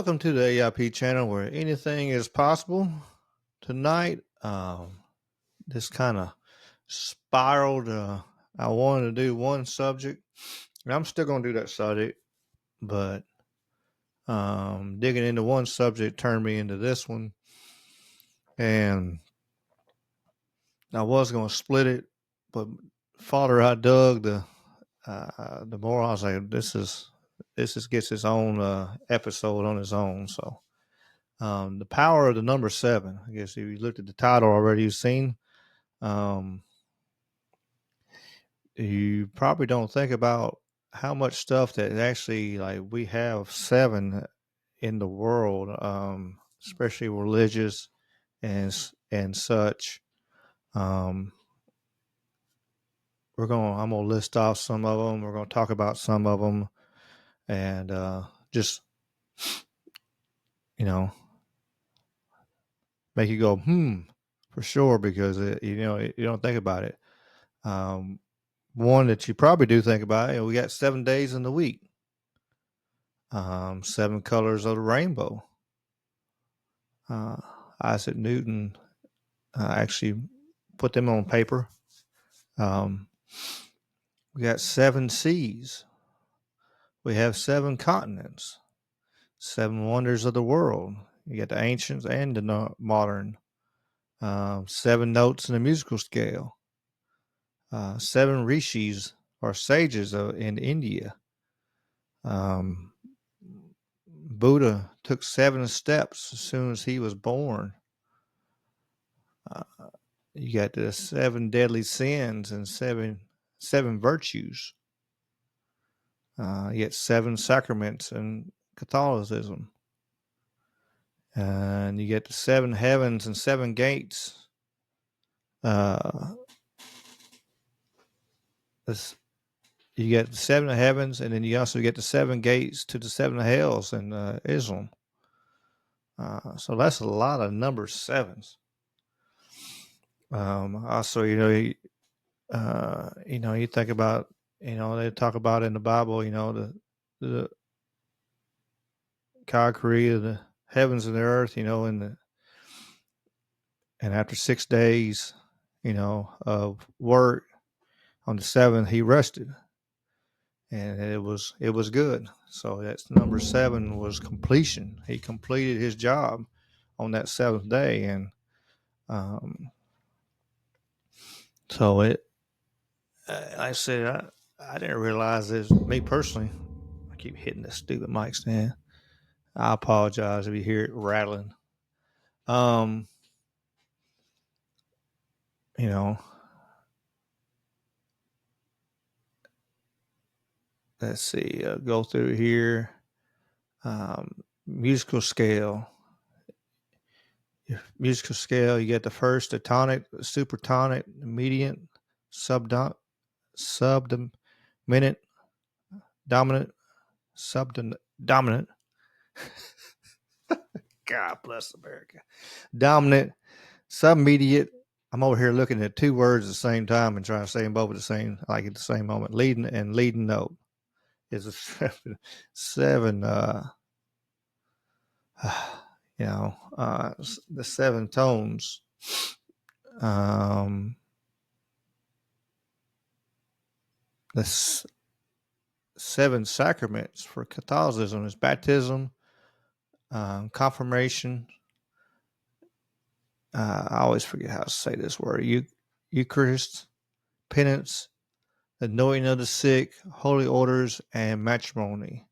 Welcome to the A.I.P channel where anything is possible. Tonight, this kind of spiraled. I wanted to do one subject, and I'm still going to do that subject, but digging into one subject turned me into this one, and I was going to split it, but farther I dug, the more I was like, this is gets its own episode on its own. So. The power of the number seven. I guess if you looked at the title already, you've seen. Um, you probably don't think about how much stuff that actually, like, we have seven in the world, especially religious and such. Um, I'm gonna list off some of them. We're gonna talk about some of them, and just you know make you go for sure because you don't think about it. Um, One that you probably do think about, we got 7 days in the week, seven colors of the rainbow. Uh, Isaac Newton actually put them on paper. Um, we got seven seas. We have seven continents, seven wonders of the world. You got the ancients and the modern. Seven notes in the musical scale. Seven rishis or sages in India. Um, Buddha took 7 steps as soon as he was born. Uh, you got the 7 deadly sins and seven virtues. You got 7 sacraments in Catholicism, and you get the 7 heavens and 7 gates. This, you get the 7 heavens, and then you also get the 7 gates to the 7 hells in Islam. So that's a lot of number sevens. Also, you think about, they talk about in the Bible, the God created the heavens and the earth, and after 6 days, of work, on the seventh he rested, and it was good. So that's number 7 was completion. He completed his job on that 7th day, and um, so I said I didn't realize this. Me personally, I keep hitting this stupid mic stand. I apologize if you hear it rattling. Um, you know, let's see. Go through here. Musical scale. Your musical scale. You get the first, the tonic, the supertonic, the median, subdominant, dominant, subdominant. God bless America. Dominant, submediate. I'm over here looking at 2 words at the same time and trying to say them both at the same moment. Leading and leading note is a seven. The 7 tones. Um, the 7 sacraments for Catholicism is baptism, confirmation. I always forget how to say this word. Eucharist, penance, anointing of the sick, holy orders, and matrimony.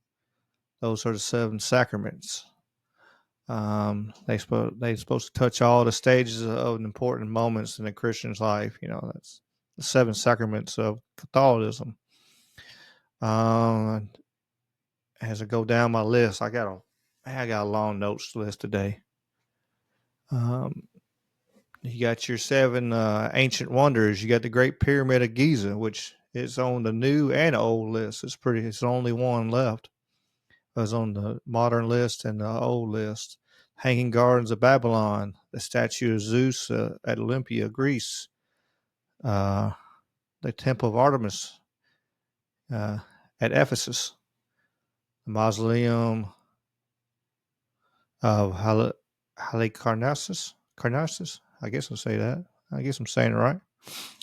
Those are the 7 sacraments. They're supposed to touch all the stages of important moments in a Christian's life. That's the 7 sacraments of Catholicism. As I go down my list, I got a long notes list today. You got your 7 ancient wonders. You got the Great Pyramid of Giza, which is on the new and old list. It's the only one left. It was on the modern list and the old list. Hanging Gardens of Babylon, the statue of Zeus at Olympia, Greece, the Temple of Artemis at Ephesus, the mausoleum of Halicarnassus. Carnassus? I guess I'll say that. I guess I'm saying it right.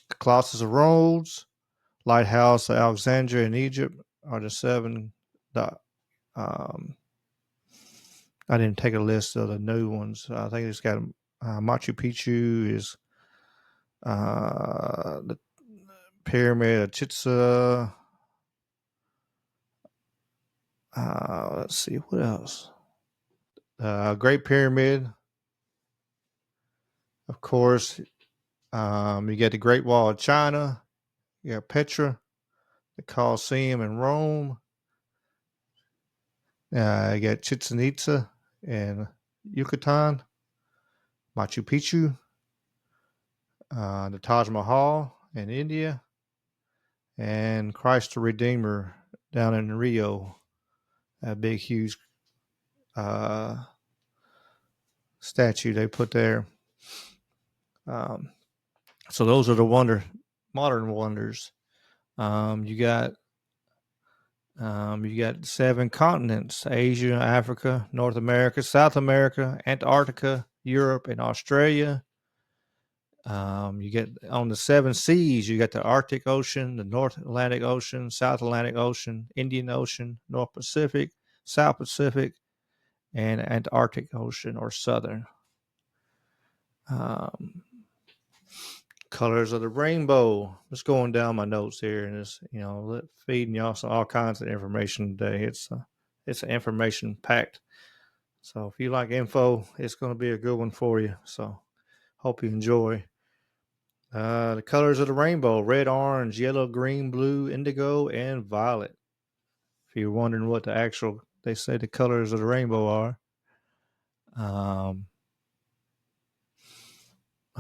The Colossus of Rhodes, Lighthouse of Alexandria in Egypt are the seven. The, um, I didn't take a list of the new ones. I think it's got Machu Picchu is the Pyramid of Chichen. Let's see what else. Great Pyramid, of course. You get the Great Wall of China. You got Petra, the Colosseum in Rome. You got Chichen Itza in Yucatan, Machu Picchu, the Taj Mahal in India, and Christ the Redeemer down in Rio. That big, huge uh, statue they put there. Um, so those are the modern wonders. You got seven continents: Asia, Africa, North America, South America, Antarctica, Europe, and Australia. You get on the seven seas, you got the Arctic Ocean, the North Atlantic Ocean, South Atlantic Ocean, Indian Ocean, North Pacific, South Pacific, and Antarctic Ocean or Southern. Um, Colors of the rainbow. Just going down my notes here and just feeding y'all all kinds of information today. It's an information packed. So if you like info, it's going to be a good one for you. So hope you enjoy. The colors of the rainbow: red, orange, yellow, green, blue, indigo, and violet. If you're wondering what they say the colors of the rainbow are.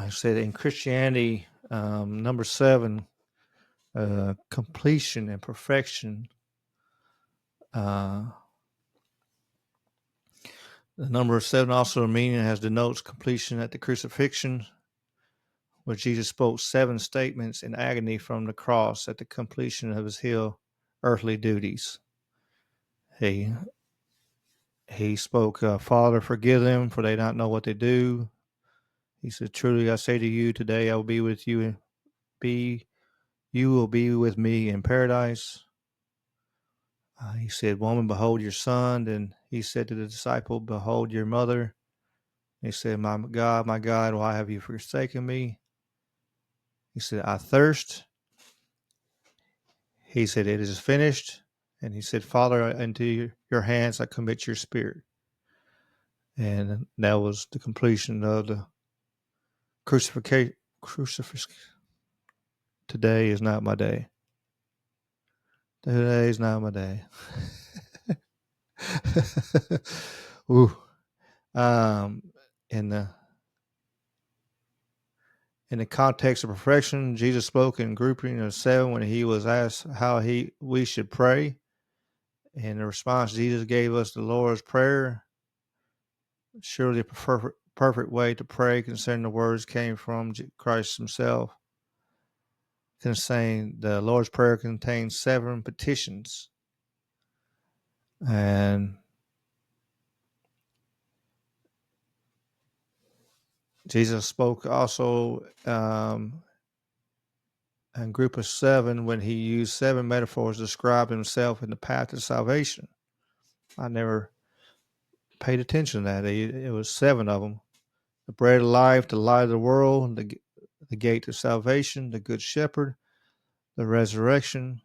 I said in Christianity, number 7, completion and perfection. The number 7 also meaning has denotes completion at the crucifixion, where Jesus spoke 7 statements in agony from the cross at the completion of his earthly duties. He spoke, Father, forgive them, for they don't know what they do. He said, truly I say to you, today I will be with you, you will be with me in paradise. He said, woman, behold your son. Then he said to the disciple, behold your mother. He said, my God, why have you forsaken me? He said, I thirst. He said, it is finished. And he said, Father, into your hands I commit your spirit. And that was the completion of the crucifixion. Today is not my day. Today is not my day. Ooh. In the context of perfection, Jesus spoke in grouping of 7 when he was asked how we should pray. In the response, Jesus gave us the Lord's Prayer. Surely the perfect way to pray concerning the words came from Christ himself. The Lord's Prayer contains 7 petitions. And Jesus spoke also in group of 7 when he used 7 metaphors to describe himself in the path to salvation. I never paid attention to that. It was 7 of them: the bread of life, the light of the world, the gate to salvation, the good shepherd, the resurrection,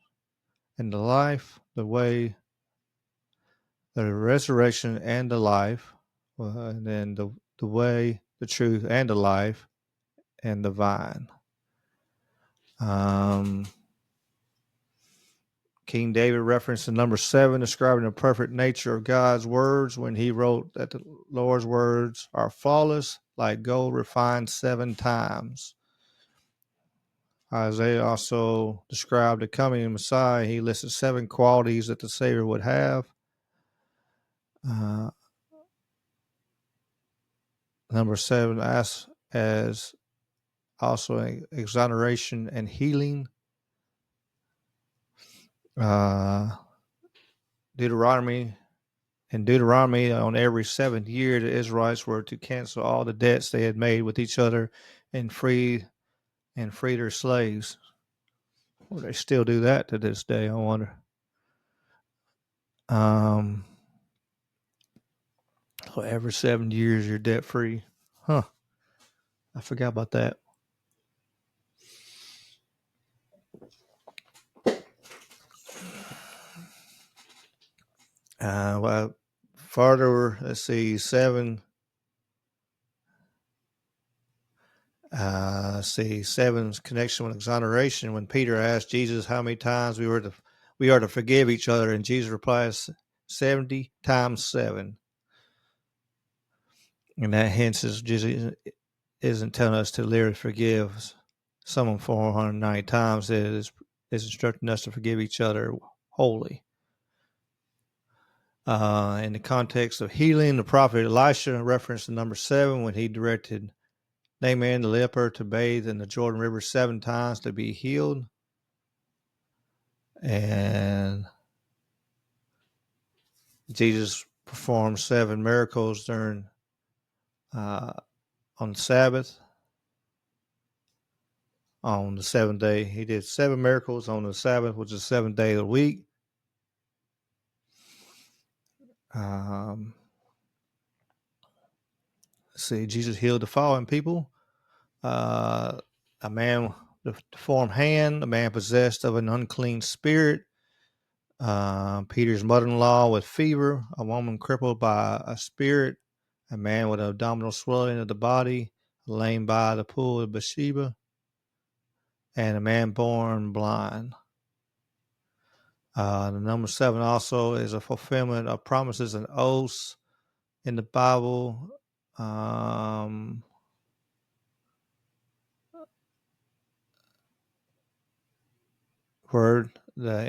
and the life, the way, the resurrection and the life, and then the way, the truth, and the life, and the vine. King David referenced the number 7, describing the perfect nature of God's words when he wrote that the Lord's words are flawless, like gold refined 7 times. Isaiah also described the coming Messiah. He listed 7 qualities that the Savior would have. Number 7 as also exoneration and healing. Deuteronomy In Deuteronomy, on every 7th year, the Israelites were to cancel all the debts they had made with each other and free their slaves. Well, they still do that to this day, I wonder. So every 7 years you're debt free. Huh. I forgot about that. Well, further, let's see, 7. Seven's connection with exoneration. When Peter asked Jesus how many times we are to forgive each other, and Jesus replies 70 times 7. And that hence is Jesus isn't telling us to literally forgive someone 490 times. It is instructing us to forgive each other wholly. In the context of healing, the prophet Elisha referenced the number 7 when he directed Naaman the leper to bathe in the Jordan River 7 times to be healed. And Jesus performed 7 miracles during on the Sabbath. On the 7th day, he did 7 miracles on the Sabbath, which is the 7th day of the week. Let's see, Jesus healed the following people: a man with a deformed hand, a man possessed of an unclean spirit, Peter's mother-in-law with fever, a woman crippled by a spirit, a man with abdominal swelling of the body, lame by the pool of Bathsheba, and a man born blind. The number 7 also is a fulfillment of promises and oaths in the Bible. In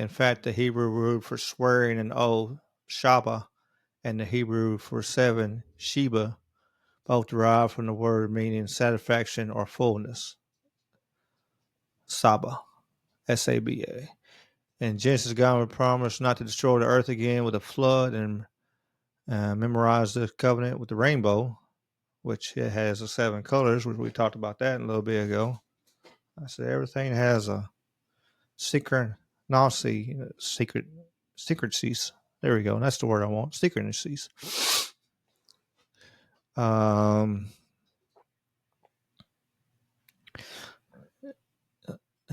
fact, the Hebrew word for swearing an oath, Shaba, and the Hebrew for 7, Sheba, both derived from the word meaning satisfaction or fullness. Saba, S-A-B-A. In Genesis, God promised not to destroy the earth again with a flood, and memorized the covenant with the rainbow, which it has the 7 colors, which we talked about that a little bit ago. I said everything has a synchronicity, secrecies. There we go. That's the word I want. Synchronicities.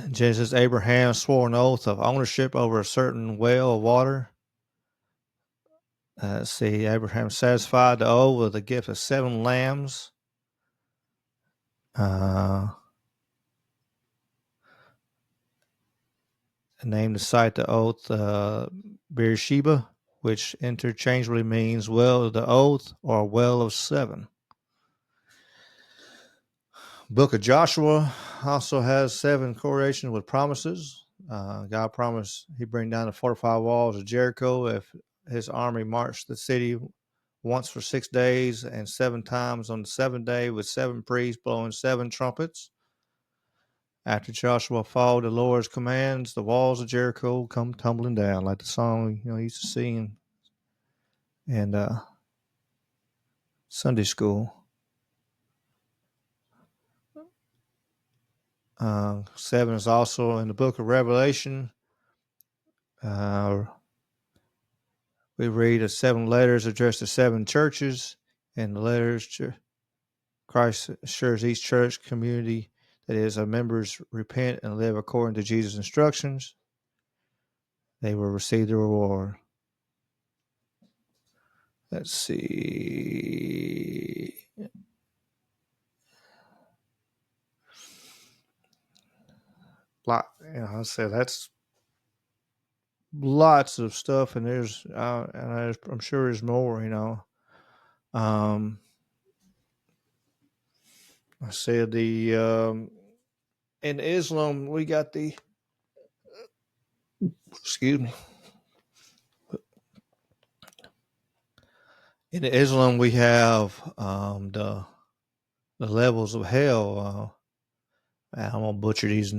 In Genesis, Abraham swore an oath of ownership over a certain well of water. Abraham satisfied the oath with a gift of 7 lambs. Named the site the oath Beersheba, which interchangeably means well of the oath or well of 7. Book of Joshua also has 7 correlations with promises. God promised he'd bring down the fortified walls of Jericho if his army marched the city once for 6 days and 7 times on the 7th day with 7 priests blowing 7 trumpets. After Joshua followed the Lord's commands, the walls of Jericho come tumbling down, like the song used to sing in Sunday school. 7 is also in the book of Revelation. We read the 7 letters addressed to 7 churches, and the letters Christ assures each church community that is, our members repent and live according to Jesus' instructions, they will receive the reward. Let's see. I said that's lots of stuff, and I'm sure there's more. I said in Islam we got excuse me. In Islam we have the levels of hell. I'm gonna butcher these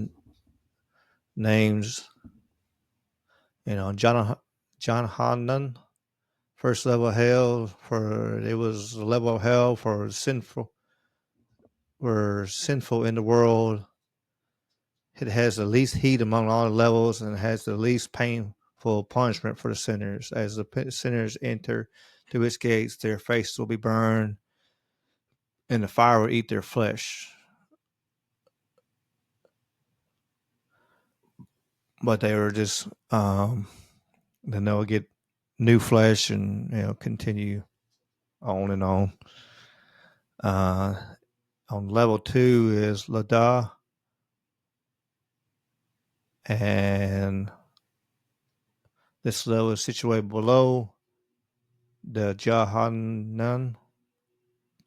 names. John Hanan, First level of hell for it was a level of hell for sinful in the world. It has the least heat among all the levels and has the least painful punishment for the sinners. As the sinners enter through its gates, their faces will be burned, and the fire will eat their flesh. But they were just then they'll get new flesh and continue on and on. On level 2 is Lada, and this level is situated below the Jahannam.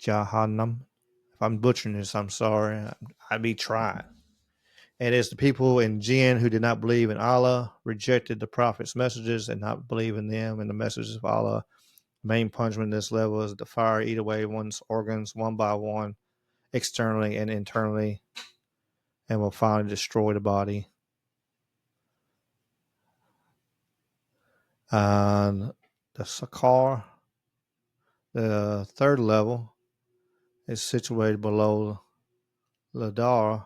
If I'm butchering this, I'm sorry. I be trying. And it's the people in jinn who did not believe in Allah, rejected the Prophet's messages, and not believe in them and the messages of Allah. The main punishment in this level is the fire eat away one's organs one by one, externally and internally, and will finally destroy the body. And the Sakar, the third level, is situated below Ladar.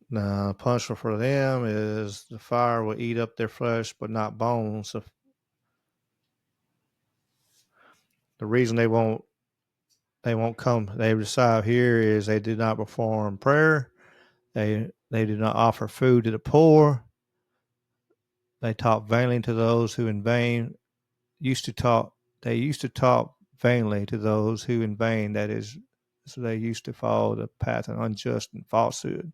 Now, punishment for them is the fire will eat up their flesh, but not bones. So the reason they won't come, they decide here is they did not perform prayer. They did not offer food to the poor. They talk vainly to those who in vain used to talk. They used to talk vainly to those who in vain, that is, so they used to follow the path of unjust and falsehood.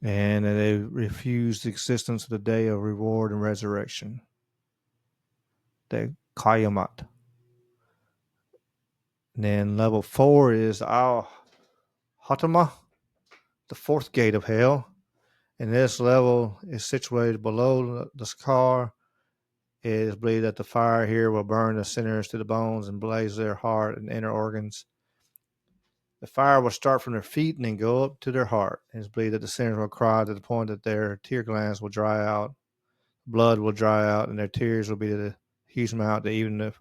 And they refused the existence of the day of reward and resurrection, the Qayamat. And then level 4 is Al Hatama, the fourth gate of hell. And this level is situated below the Scar. It is believed that the fire here will burn the sinners to the bones and blaze their heart and inner organs. The fire will start from their feet and then go up to their heart. It is believed that the sinners will cry to the point that their tear glands will dry out, blood will dry out, and their tears will be the huge amount that even if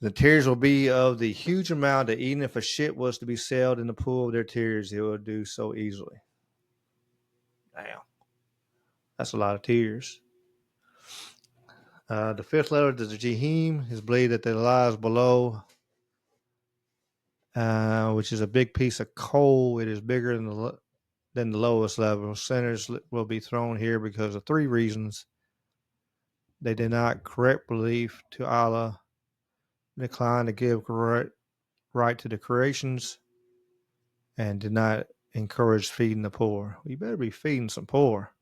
the tears will be of the huge amount that even if a ship was to be sailed in the pool of their tears, it would do so easily. Damn. That's a lot of tears. The fifth letter, the Jahim, is believed that it lies below, which is a big piece of coal. It is bigger than the lowest level. Sinners will be thrown here because of 3 reasons. They did not correct belief to Allah, declined to give correct right to the creations, and did not encourage feeding the poor. You better be feeding some poor.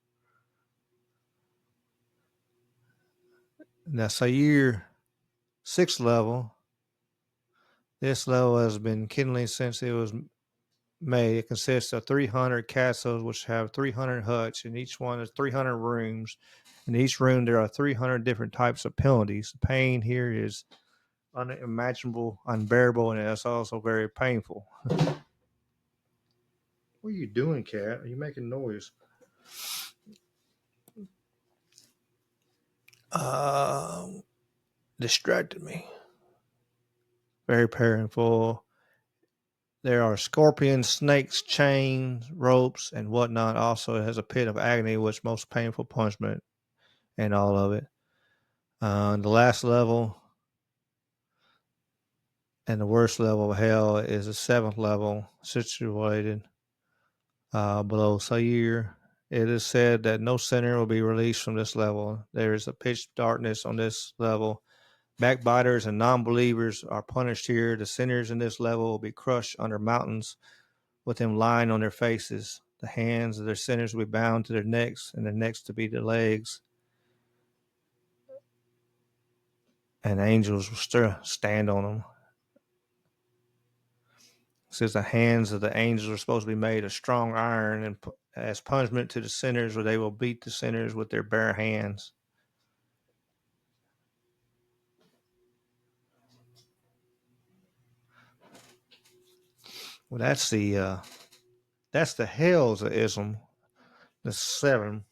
Now, Sayyir, 6th level. This level has been kindling since it was made. It consists of 300 castles, which have 300 huts, and each one is 300 rooms. In each room, there are 300 different types of penalties. The pain here is unimaginable, unbearable, and it's also very painful. What are you doing, cat? Are you making noise? Distracted me. Very painful. There are scorpions, snakes, chains, ropes, and whatnot. Also, it has a pit of agony, which most painful punishment, and all of it. The last level and the worst level of hell is the 7th level, situated below Sayir. It is said that no sinner will be released from this level. There is a pitch darkness on this level. Backbiters and non-believers are punished here. The sinners in this level will be crushed under mountains with them lying on their faces. The hands of their sinners will be bound to their necks, and their necks to be their legs. And angels will stand on them. It says the hands of the angels are supposed to be made of strong iron, and as punishment to the sinners, where they will beat the sinners with their bare hands. Well, that's the hells of Islam. The 7.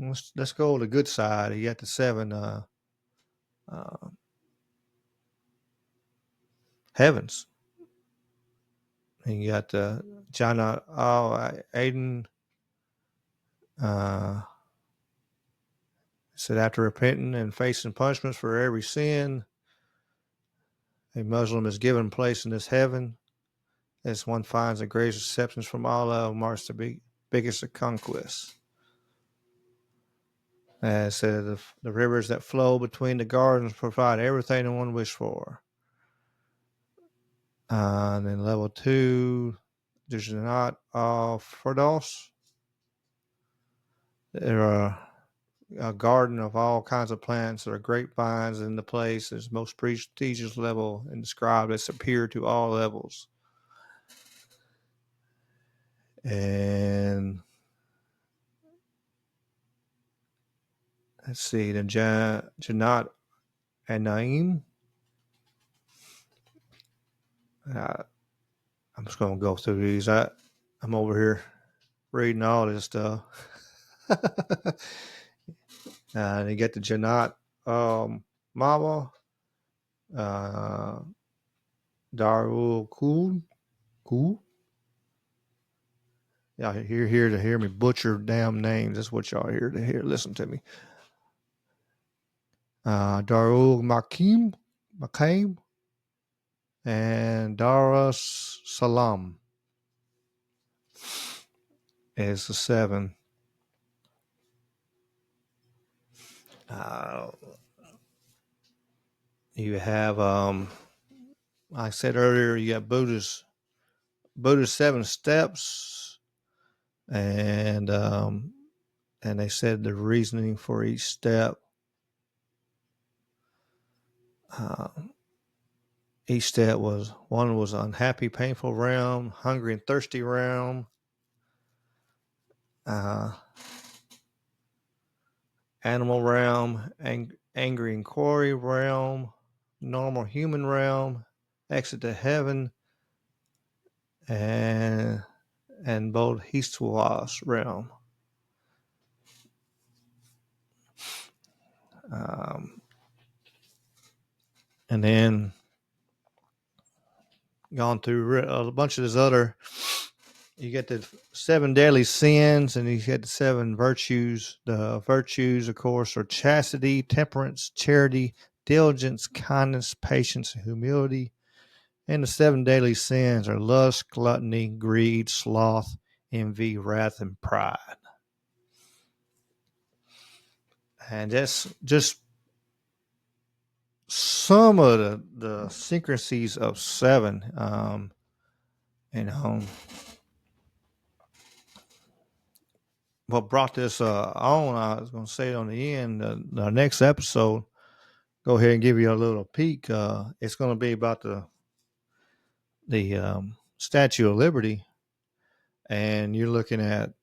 let's go to the good side. You got the seven uh, heavens. And you got the Jana Aiden. Uh, said after repenting and facing punishments for every sin, a Muslim is given place in this heaven as one finds the greatest acceptance from Allah marks the biggest of conquests. It said the rivers that flow between the gardens provide everything that one wishes for. And then level 2, there's not Firdaus. There are a garden of all kinds of plants. There are grapevines in the place. It's most prestigious level and described as superior to all levels. And let's see, the Jannat and Naim. I'm just going to go through these. I'm over here reading all this stuff. You get the Jannat Mama, uh, Darul Kul. Y'all here to hear me butcher damn names. That's what y'all here to hear. Listen to me. Darul Makim, and Darus Salam is the 7. You have, like I said earlier, you got Buddha's 7 steps, and they said the reasoning for each step. Each step was unhappy, painful realm, hungry and thirsty realm, animal realm, angry and quarry realm, normal human realm, exit to heaven, and both Histwas realm. And then gone through a bunch of this other. You get the 7 deadly sins, and you get the 7 virtues. The virtues, of course, are chastity, temperance, charity, diligence, kindness, patience, and humility. And the 7 deadly sins are lust, gluttony, greed, sloth, envy, wrath, and pride. And that's just some of the secrecies of 7. What brought this on, I was going to say it on the end, the next episode, go ahead and give you a little peek. It's going to be about the Statue of Liberty, and you're looking at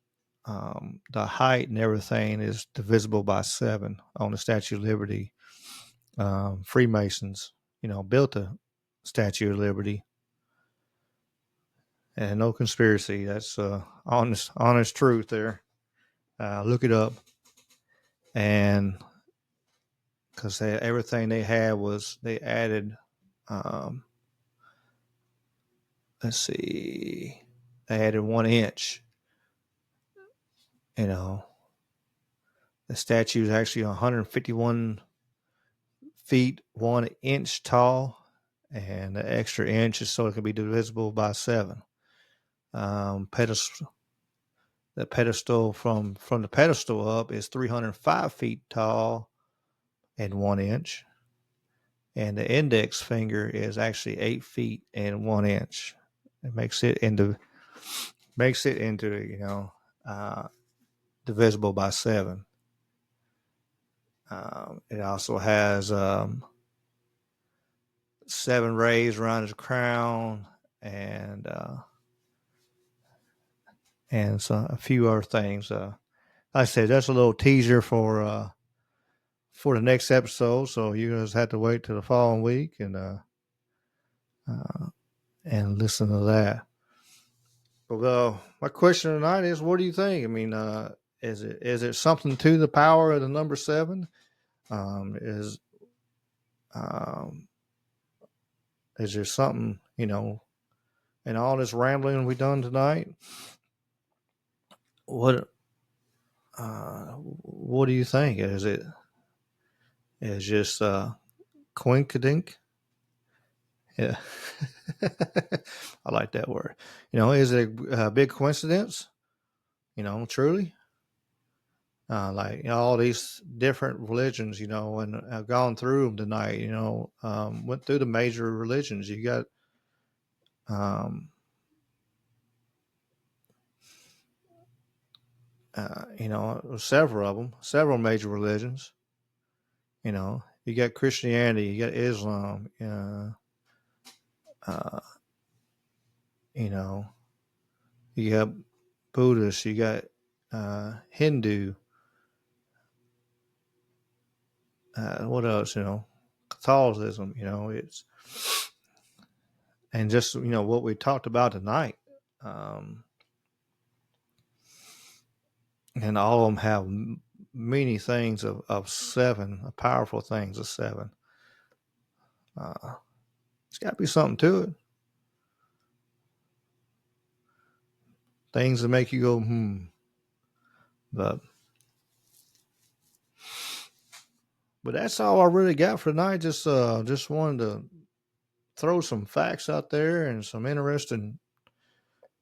the height and everything is divisible by 7 on the Statue of Liberty. Freemasons, built the Statue of Liberty, and no conspiracy. That's honest truth there. Look it up, and because everything they had was they added. Let's see, they added 1 inch. The statue is actually 151 feet 1 inch tall, and the extra inch is so it can be divisible by 7. Pedestal. The pedestal from the pedestal up is 305 feet tall and 1 inch, and the index finger is actually 8 feet and 1 inch. It makes it into divisible by 7. It also has 7 rays around his crown, and so a few other things. Like I said, that's a little teaser for the next episode. So you guys have to wait till the following week and listen to that. But my question tonight is, what do you think? I mean, is it something to the power of the number seven? Is um, is there something, in all this rambling we done tonight? What do you think? Is just quinkadink? Yeah, I like that word. Is it a big coincidence? Truly. Like all these different religions, and I've gone through them tonight. Went through the major religions. You got, um, several of them, several major religions. You got Christianity, you got Islam, uh, you know, you got Buddhist, you got Hindu. What else? Catholicism. It's and just what we talked about tonight. Um, and all of them have many things of seven, powerful things of seven. It's got to be something to it. Things that make you go, But but that's all I really got for tonight. Just wanted to throw some facts out there and some interesting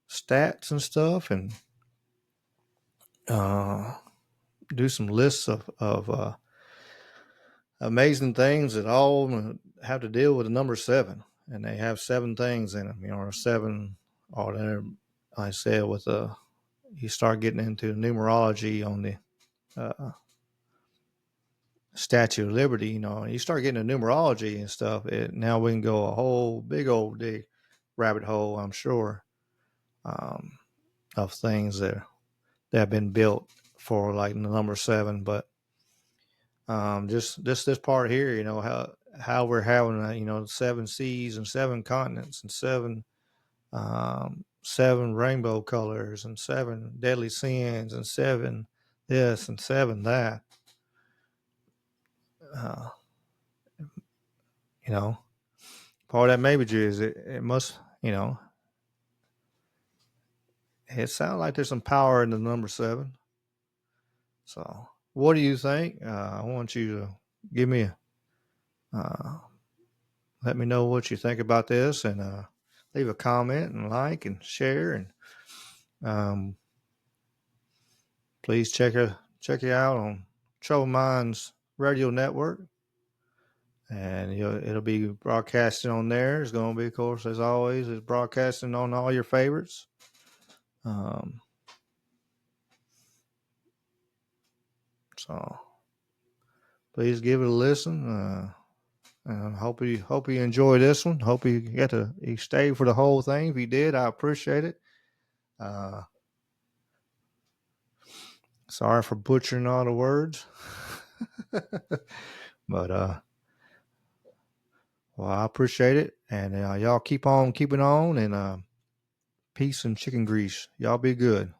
stats and stuff, and uh, do some lists of amazing things that all have to deal with the number seven, and they have seven things in them, or seven, or like I said, with you start getting into numerology on the Statue of Liberty, you start getting into numerology and stuff. Now we can go a whole big old dig rabbit hole, I'm sure, um, of things that have been built for like the number seven. But just this part here, how we're having seven seas and seven continents and seven rainbow colors and seven deadly sins and seven this and seven that. Uh, you know, Part of that maybe is it must it sounds like there's some power in the number seven. So, what do you think? I want you to give me uh, let me know what you think about this, and leave a comment and like and share, and um, please check it out on Trouble Minds Radio Network, and it'll be broadcasting on there. It's going to be, of course, as always, it's broadcasting on all your favorites. Um, so please give it a listen. Hope you enjoy this one. Hope you stay for the whole thing. If you did, I appreciate it. Uh, Sorry for butchering all the words, but well, I appreciate it, and y'all keep on keeping on, and peace and chicken grease. Y'all be good.